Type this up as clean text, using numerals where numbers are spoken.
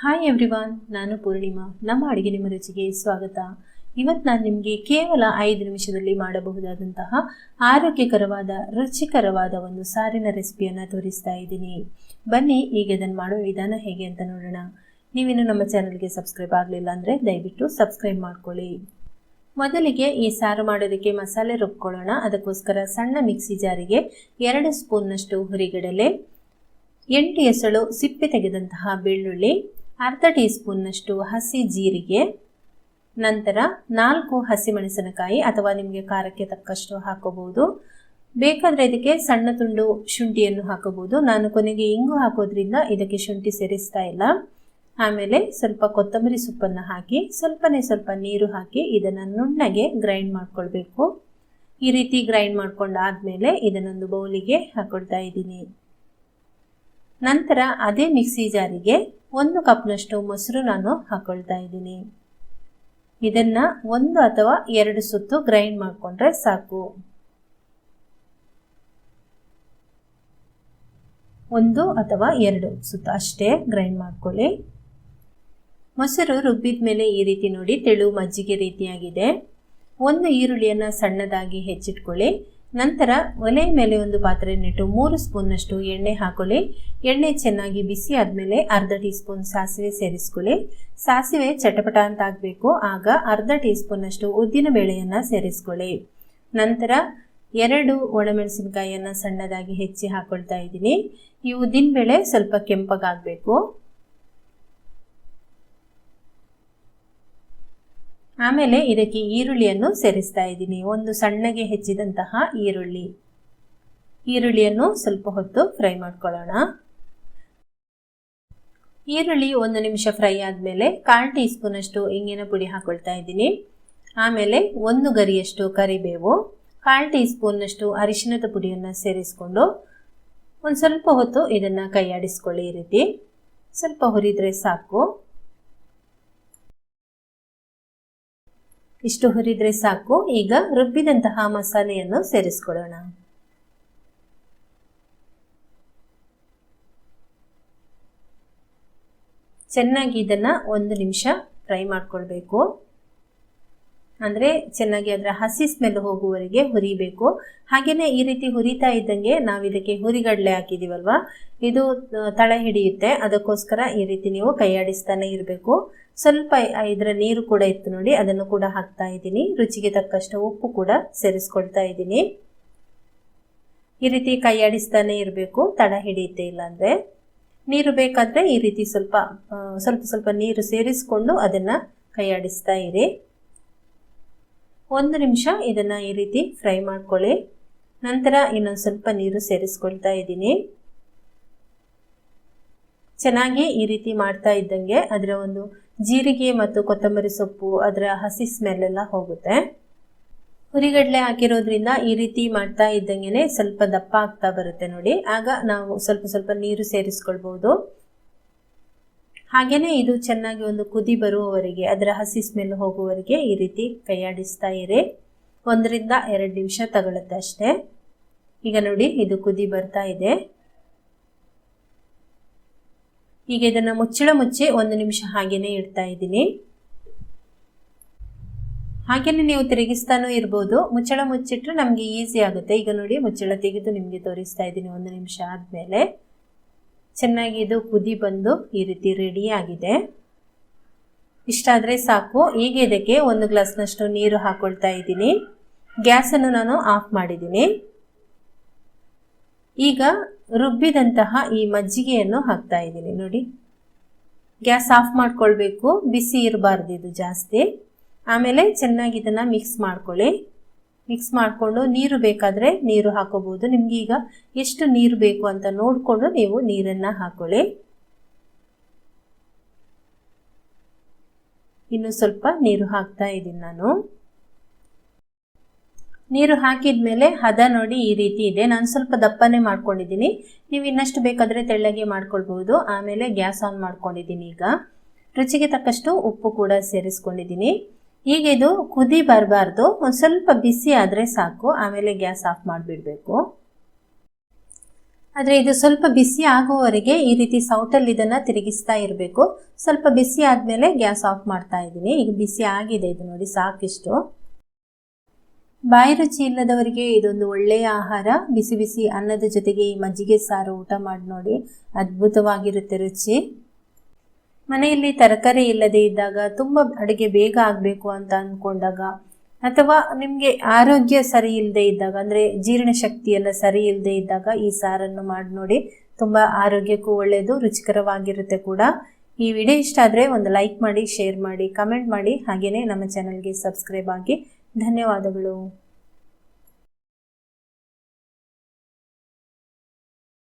Hi everyone, ನಾನು ಪೂರ್ಣಿಮಾ. ನಮ್ಮ ಅಡುಗೆ ನಿಮ್ಮ ರುಚಿಗೆ ಸ್ವಾಗತ. ಇವತ್ತು ನಾನು ನಿಮಗೆ ಕೇವಲ 5 ನಿಮಿಷದಲ್ಲಿ ಮಾಡಬಹುದಾದಂತಹ ಆರೋಗ್ಯಕರವಾದ ರುಚಿಕರವಾದ ಒಂದು ಸಾರಿನ ರೆಸಿಪಿಯನ್ನು ತೋರಿಸ್ತಾ ಇದ್ದೀನಿ. ಬನ್ನಿ ಈಗ ಇದನ್ನು ಮಾಡೋ ವಿಧಾನ ಹೇಗೆ ಅಂತ ನೋಡೋಣ. ನೀವಿನ್ನು ನಮ್ಮ ಚಾನಲ್ಗೆ ಸಬ್ಸ್ಕ್ರೈಬ್ ಆಗಲಿಲ್ಲ ಅಂದರೆ ದಯವಿಟ್ಟು ಸಬ್ಸ್ಕ್ರೈಬ್ ಮಾಡ್ಕೊಳ್ಳಿ. ಮೊದಲಿಗೆ ಈ ಸಾರು ಮಾಡೋದಕ್ಕೆ ಮಸಾಲೆ ರುಬ್ಕೊಳ್ಳೋಣ. ಅದಕ್ಕೋಸ್ಕರ ಸಣ್ಣ ಮಿಕ್ಸಿ ಜಾರಿಗೆ 2 ಸ್ಪೂನ್ನಷ್ಟು ಹುರಿಗಡಲೆ, 8 ಎಸಳು ಸಿಪ್ಪೆ ತೆಗೆದಂತಹ ಬೆಳ್ಳುಳ್ಳಿ, ಅರ್ಧ ಟೀ ಸ್ಪೂನ್ನಷ್ಟು ಹಸಿ ಜೀರಿಗೆ, ನಂತರ 4 ಹಸಿಮೆಣಸಿನಕಾಯಿ ಅಥವಾ ನಿಮಗೆ ಖಾರಕ್ಕೆ ತಕ್ಕಷ್ಟು ಹಾಕೋಬಹುದು. ಬೇಕಾದರೆ ಇದಕ್ಕೆ ಸಣ್ಣ ತುಂಡು ಶುಂಠಿಯನ್ನು ಹಾಕೋಬಹುದು. ನಾನು ಕೊನೆಗೆ ಇಂಗು ಹಾಕೋದ್ರಿಂದ ಇದಕ್ಕೆ ಶುಂಠಿ ಸೇರಿಸ್ತಾ ಇಲ್ಲ. ಆಮೇಲೆ ಸ್ವಲ್ಪ ಕೊತ್ತಂಬರಿ ಸೊಪ್ಪನ್ನು ಹಾಕಿ ಸ್ವಲ್ಪ ನೀರು ಹಾಕಿ ಇದನ್ನು ನುಣ್ಣಗೆ ಗ್ರೈಂಡ್ ಮಾಡ್ಕೊಳ್ಬೇಕು. ಈ ರೀತಿ ಗ್ರೈಂಡ್ ಮಾಡ್ಕೊಂಡಾದ್ಮೇಲೆ ಇದನ್ನೊಂದು ಬೌಲಿಗೆ ಹಾಕೊಳ್ತಾ ಇದ್ದೀನಿ. ನಂತರ ಅದೇ ಮಿಕ್ಸಿ ಜಾರಿಗೆ 1 ಕಪ್ನಷ್ಟು ಮೊಸರು ನಾನು ಹಾಕೊಳ್ತಾ ಇದ್ದೀನಿ. ಇದನ್ನ 1 ಅಥವಾ 2 ಸುತ್ತು ಗ್ರೈಂಡ್ ಮಾಡಿಕೊಂಡ್ರೆ ಸಾಕು. 1 ಅಥವಾ 2 ಸುತ್ತು ಅಷ್ಟೇ ಗ್ರೈಂಡ್ ಮಾಡ್ಕೊಳ್ಳಿ. ಮೊಸರು ರುಬ್ಬಿದ ಮೇಲೆ ಈ ರೀತಿ ನೋಡಿ ತೆಳು ಮಜ್ಜಿಗೆ ರೀತಿಯಾಗಿದೆ. 1 ಈರುಳ್ಳಿಯನ್ನು ಸಣ್ಣದಾಗಿ ಹೆಚ್ಚಿಟ್ಕೊಳ್ಳಿ. ನಂತರ ಒಲೆ ಮೇಲೆ ಒಂದು ಪಾತ್ರೆಯನ್ನಿಟ್ಟು 3 ಸ್ಪೂನ್ನಷ್ಟು ಎಣ್ಣೆ ಹಾಕೊಳ್ಳಿ. ಎಣ್ಣೆ ಚೆನ್ನಾಗಿ ಬಿಸಿ ಆದಮೇಲೆ ಅರ್ಧ ಟೀ ಸ್ಪೂನ್ ಸಾಸಿವೆ ಸೇರಿಸ್ಕೊಳ್ಳಿ. ಸಾಸಿವೆ ಚಟಪಟ ಅಂತ ಆಗಬೇಕು. ಆಗ ಅರ್ಧ ಟೀ ಸ್ಪೂನ್ನಷ್ಟು ಉದ್ದಿನ ಬೇಳೆಯನ್ನು ಸೇರಿಸ್ಕೊಳ್ಳಿ. ನಂತರ 2 ಒಣಮೆಣಸಿನಕಾಯಿಯನ್ನು ಸಣ್ಣದಾಗಿ ಹೆಚ್ಚಿ ಹಾಕೊಳ್ತಾ ಇದ್ದೀನಿ. ಈ ಉದ್ದಿನ ಬೇಳೆ ಸ್ವಲ್ಪ ಕೆಂಪಗಾಗಬೇಕು. ಆಮೇಲೆ ಇದಕ್ಕೆ ಈರುಳ್ಳಿಯನ್ನು ಸೇರಿಸ್ತಾ ಇದ್ದೀನಿ. ಒಂದು ಸಣ್ಣಗೆ ಹೆಚ್ಚಿದಂತಹ ಈರುಳ್ಳಿಯನ್ನು ಸ್ವಲ್ಪ ಹೊತ್ತು ಫ್ರೈ ಮಾಡ್ಕೊಳ್ಳೋಣ. ಈರುಳ್ಳಿ 1 ನಿಮಿಷ ಫ್ರೈ ಆದಮೇಲೆ 1/4 ಟೀ ಸ್ಪೂನಷ್ಟು ಇಂಗಿನ ಪುಡಿ ಹಾಕೊಳ್ತಾ ಇದ್ದೀನಿ. ಆಮೇಲೆ 1 ಗರಿಯಷ್ಟು ಕರಿಬೇವು, 1/4 ಟೀ ಸ್ಪೂನ್ನಷ್ಟು ಅರಿಶಿಣದ ಪುಡಿಯನ್ನು ಸೇರಿಸ್ಕೊಂಡು ಒಂದು ಸ್ವಲ್ಪ ಹೊತ್ತು ಇದನ್ನು ಕೈಯಾಡಿಸ್ಕೊಳ್ಳಿ. ಈ ರೀತಿ ಸ್ವಲ್ಪ ಹುರಿದ್ರೆ ಸಾಕು. ಇಷ್ಟು ಹುರಿದ್ರೆ ಸಾಕು. ಈಗ ರುಬ್ಬಿದಂತಹ ಮಸಾಲೆಯನ್ನು ಸೇರಿಸ್ಕೊಳ್ಳೋಣ. ಚೆನ್ನಾಗಿ ಇದನ್ನ 1 ನಿಮಿಷ ಫ್ರೈ ಮಾಡ್ಕೊಳ್ಬೇಕು. ಅಂದ್ರೆ ಚೆನ್ನಾಗಿ ಅದರ ಹಸಿ ಸ್ಮೆಲ್ ಹೋಗುವವರೆಗೆ ಹುರಿಬೇಕು. ಹಾಗೇನೆ ಈ ರೀತಿ ಹುರಿತಾ ಇದ್ದಂಗೆ ನಾವು ಇದಕ್ಕೆ ಹುರಿಗಡಲೆ ಹಾಕಿದೀವಲ್ವಾ, ಇದು ತಳ ಹಿಡಿಯುತ್ತೆ. ಅದಕ್ಕೋಸ್ಕರ ಈ ರೀತಿ ನೀವು ಕೈಯಾಡಿಸ್ತಾನೆ ಇರಬೇಕು. ಸ್ವಲ್ಪ ಇದರ ನೀರು ಕೂಡ ಇತ್ತು ನೋಡಿ, ಅದನ್ನು ಕೂಡ ಹಾಕ್ತಾ ಇದ್ದೀನಿ. ರುಚಿಗೆ ತಕ್ಕಷ್ಟು ಉಪ್ಪು ಕೂಡ ಸೇರಿಸ್ಕೊಳ್ತಾ ಇದ್ದೀನಿ. ಈ ರೀತಿ ಕೈಯಾಡಿಸ್ತಾನೆ ಇರಬೇಕು, ತಡ ಹಿಡಿಯುತ್ತೆ. ಇಲ್ಲಾಂದ್ರೆ ನೀರು ಬೇಕಾದ್ರೆ ಈ ರೀತಿ ಸ್ವಲ್ಪ ನೀರು ಸೇರಿಸ್ಕೊಂಡು ಅದನ್ನ ಕೈಯಾಡಿಸ್ತಾ ಇರಿ. 1 ನಿಮಿಷ ಇದನ್ನ ಈ ರೀತಿ ಫ್ರೈ ಮಾಡ್ಕೊಳ್ಳಿ. ನಂತರ ಇನ್ನೊಂದು ಸ್ವಲ್ಪ ನೀರು ಸೇರಿಸ್ಕೊಳ್ತಾ ಇದ್ದೀನಿ. ಚೆನ್ನಾಗಿ ಈ ರೀತಿ ಮಾಡ್ತಾ ಇದ್ದಂಗೆ ಅದರ ಒಂದು ಜೀರಿಗೆ ಮತ್ತು ಕೊತ್ತಂಬರಿ ಸೊಪ್ಪು ಅದರ ಹಸಿ ಸ್ಮೆಲ್ ಎಲ್ಲ ಹೋಗುತ್ತೆ. ಹುರಿಗಡಲೆ ಹಾಕಿರೋದ್ರಿಂದ ಈ ರೀತಿ ಮಾಡ್ತಾ ಇದ್ದಂಗೆನೆ ಸ್ವಲ್ಪ ದಪ್ಪ ಆಗ್ತಾ ಬರುತ್ತೆ ನೋಡಿ. ಆಗ ನಾವು ಸ್ವಲ್ಪ ನೀರು ಸೇರಿಸ್ಕೊಳ್ಬಹುದು. ಹಾಗೇನೆ ಇದು ಚೆನ್ನಾಗಿ ಒಂದು ಕುದಿ ಬರುವವರೆಗೆ, ಅದರ ಹಸಿ ಸ್ಮೆಲ್ ಹೋಗುವವರೆಗೆ ಈ ರೀತಿ ಕೈಯಾಡಿಸ್ತಾ ಇರಿ. 1 ರಿಂದ 2 ನಿಮಿಷ ತಗೊಳುತ್ತೆ ಅಷ್ಟೇ. ಈಗ ನೋಡಿ ಇದು ಕುದಿ ಬರ್ತಾ ಇದೆ. ಈಗ ಇದನ್ನ ಮುಚ್ಚಳ ಮುಚ್ಚಿ 1 ನಿಮಿಷ ಹಾಗೇನೆ ಇಡ್ತಾ ಇದ್ದೀನಿ. ಹಾಗೇನೆ ನೀವು ತಿರುಗಿಸ್ತಾನೂ ಇರ್ಬೋದು. ಮುಚ್ಚಳ ಮುಚ್ಚಿಟ್ರೆ ನಮ್ಗೆ ಈಸಿ ಆಗುತ್ತೆ. ಈಗ ನೋಡಿ ಮುಚ್ಚಳ ತೆಗೆದು ನಿಮ್ಗೆ ತೋರಿಸ್ತಾ ಇದ್ದೀನಿ. 1 ನಿಮಿಷ ಆದ್ಮೇಲೆ ಚೆನ್ನಾಗಿ ಇದು ಕುದಿ ಬಂದು ಈ ರೀತಿ ರೆಡಿ ಆಗಿದೆ. ಇಷ್ಟಾದ್ರೆ ಸಾಕು. ಈಗ ಇದಕ್ಕೆ 1 ಗ್ಲಾಸ್ನಷ್ಟು ನೀರು ಹಾಕೊಳ್ತಾ ಇದ್ದೀನಿ. ಗ್ಯಾಸನ್ನು ನಾನು ಆಫ್ ಮಾಡಿದ್ದೀನಿ. ಈಗ ರುಬ್ಬಿದಂತಹ ಈ ಮಜ್ಜಿಗೆಯನ್ನು ಹಾಕ್ತಾ ಇದ್ದೀನಿ ನೋಡಿ. ಗ್ಯಾಸ್ ಆಫ್ ಮಾಡ್ಕೊಳ್ಬೇಕು, ಬಿಸಿ ಇರಬಾರ್ದು ಇದು ಜಾಸ್ತಿ. ಆಮೇಲೆ ಚೆನ್ನಾಗಿ ಇದನ್ನ ಮಿಕ್ಸ್ ಮಾಡ್ಕೊಳ್ಳಿ. ಮಿಕ್ಸ್ ಮಾಡಿಕೊಂಡು ನೀರು ಬೇಕಾದ್ರೆ ನೀರು ಹಾಕೋಬಹುದು. ನಿಮ್ಗೆ ಈಗ ಎಷ್ಟು ನೀರು ಬೇಕು ಅಂತ ನೋಡಿಕೊಂಡು ನೀವು ನೀರನ್ನ ಹಾಕೊಳ್ಳಿ. ಇನ್ನು ಸ್ವಲ್ಪ ನೀರು ಹಾಕ್ತಾ ಇದ್ದೀನಿ ನಾನು. ನೀರು ಹಾಕಿದ್ಮೇಲೆ ಹದ ನೋಡಿ ಈ ರೀತಿ ಇದೆ. ನಾನು ಸ್ವಲ್ಪ ದಪ್ಪನೆ ಮಾಡ್ಕೊಂಡಿದ್ದೀನಿ. ನೀವು ಇನ್ನಷ್ಟು ಬೇಕಾದ್ರೆ ತೆಳ್ಳಗೆ ಮಾಡ್ಕೊಳ್ಬಹುದು. ಆಮೇಲೆ ಗ್ಯಾಸ್ ಆನ್ ಮಾಡ್ಕೊಂಡಿದ್ದೀನಿ. ಈಗ ರುಚಿಗೆ ತಕ್ಕಷ್ಟು ಉಪ್ಪು ಕೂಡ ಸೇರಿಸ್ಕೊಂಡಿದ್ದೀನಿ. ಈಗ ಇದು ಕುದಿ ಬರಬಾರ್ದು, ಒಂದು ಸ್ವಲ್ಪ ಬಿಸಿ ಆದರೆ ಸಾಕು. ಆಮೇಲೆ ಗ್ಯಾಸ್ ಆಫ್ ಮಾಡಿಬಿಡಬೇಕು. ಆದರೆ ಇದು ಸ್ವಲ್ಪ ಬಿಸಿ ಆಗುವವರೆಗೆ ಈ ರೀತಿ ಸೌಟಲ್ಲಿ ಇದನ್ನು ತಿರುಗಿಸ್ತಾ ಇರಬೇಕು. ಸ್ವಲ್ಪ ಬಿಸಿ ಆದಮೇಲೆ ಗ್ಯಾಸ್ ಆಫ್ ಮಾಡ್ತಾ ಇದ್ದೀನಿ. ಈಗ ಬಿಸಿ ಆಗಿದೆ, ಇದು ನೋಡಿ ಸಾಕಿಷ್ಟು. ಬಾಯಿ ರುಚಿ ಇಲ್ಲದವರಿಗೆ ಇದೊಂದು ಒಳ್ಳೆಯ ಆಹಾರ. ಬಿಸಿ ಬಿಸಿ ಅನ್ನದ ಜೊತೆಗೆ ಈ ಮಜ್ಜಿಗೆ ಸಾರು ಊಟ ಮಾಡಿ ನೋಡಿ, ಅದ್ಭುತವಾಗಿರುತ್ತೆ ರುಚಿ. ಮನೆಯಲ್ಲಿ ತರಕಾರಿ ಇಲ್ಲದೆ ಇದ್ದಾಗ, ತುಂಬ ಅಡುಗೆ ಬೇಗ ಆಗಬೇಕು ಅಂತ ಅಂದ್ಕೊಂಡಾಗ, ಅಥವಾ ನಿಮಗೆ ಆರೋಗ್ಯ ಸರಿ ಇಲ್ಲದೆ ಇದ್ದಾಗ, ಅಂದರೆ ಜೀರ್ಣಶಕ್ತಿ ಎಲ್ಲ ಸರಿ ಇಲ್ಲದೆ ಇದ್ದಾಗ ಈ ಸಾರನ್ನು ಮಾಡಿ ನೋಡಿ. ತುಂಬ ಆರೋಗ್ಯಕ್ಕೂ ಒಳ್ಳೆಯದು, ರುಚಿಕರವಾಗಿರುತ್ತೆ ಕೂಡ. ಈ ವಿಡಿಯೋ ಇಷ್ಟ ಆದರೆ ಒಂದು ಲೈಕ್ ಮಾಡಿ, ಶೇರ್ ಮಾಡಿ, ಕಮೆಂಟ್ ಮಾಡಿ, ಹಾಗೆಯೇ ನಮ್ಮ ಚಾನಲ್ಗೆ ಸಬ್ಸ್ಕ್ರೈಬ್ ಆಗಿ. ಧನ್ಯವಾದಗಳು.